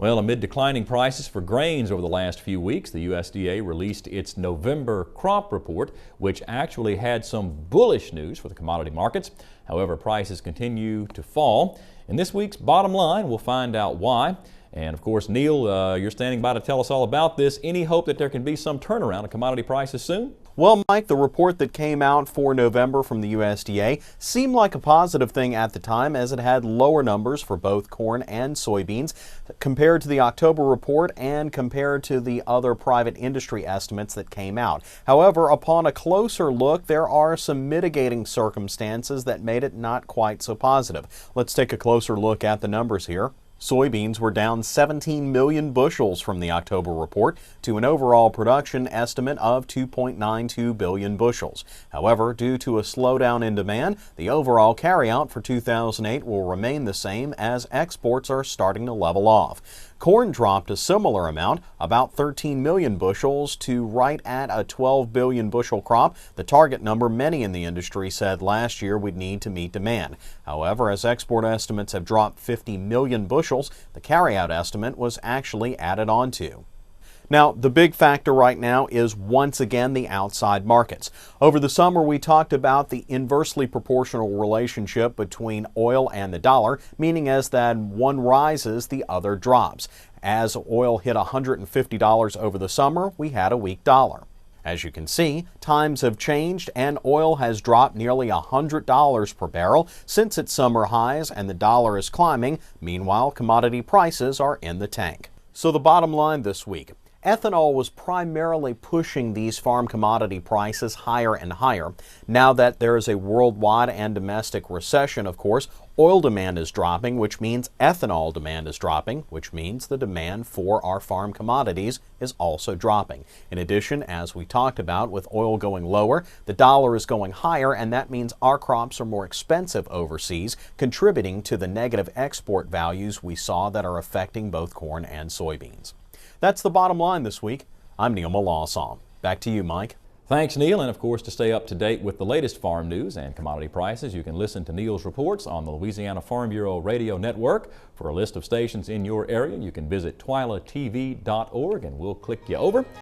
Well, amid declining prices for grains over the last few weeks, the USDA released its November Crop Report, which actually had some bullish news for the commodity markets. However, prices continue to fall. In this week's Bottom Line, we'll find out why. And of course, Neil, you're standing by to tell us all about this. Any hope that there can be some turnaround in commodity prices soon? Well, Mike, the report that came out for November from the USDA seemed like a positive thing at the time, as it had lower numbers for both corn and soybeans compared to the October report and compared to the other private industry estimates that came out. However, upon a closer look, there are some mitigating circumstances that made it not quite so positive. Let's take a closer look at the numbers here. Soybeans were down 17 million bushels from the October report to an overall production estimate of 2.92 billion bushels. However, due to a slowdown in demand, the overall carryout for 2008 will remain the same as exports are starting to level off. Corn dropped a similar amount, about 13 million bushels, to right at a 12 billion bushel crop, the target number many in the industry said last year would need to meet demand. However, as export estimates have dropped 50 million bushels, the carryout estimate was actually added on to. Now, the big factor right now is once again the outside markets. Over the summer, we talked about the inversely proportional relationship between oil and the dollar, meaning as that one rises, the other drops. As oil hit $150 over the summer, we had a weak dollar. As you can see, times have changed and oil has dropped nearly $100 per barrel since its summer highs, and the dollar is climbing. Meanwhile, commodity prices are in the tank. So the bottom line this week: ethanol was primarily pushing these farm commodity prices higher and higher. Now that there is a worldwide and domestic recession, of course, oil demand is dropping, which means ethanol demand is dropping, which means the demand for our farm commodities is also dropping. In addition, as we talked about, with oil going lower, the dollar is going higher, and that means our crops are more expensive overseas, contributing to the negative export values we saw that are affecting both corn and soybeans. That's the bottom line this week. I'm Neil Melancon. Back to you, Mike. Thanks, Neil. And of course, to stay up to date with the latest farm news and commodity prices, you can listen to Neil's reports on the Louisiana Farm Bureau Radio Network. For a list of stations in your area, you can visit twilatv.org and we'll click you over.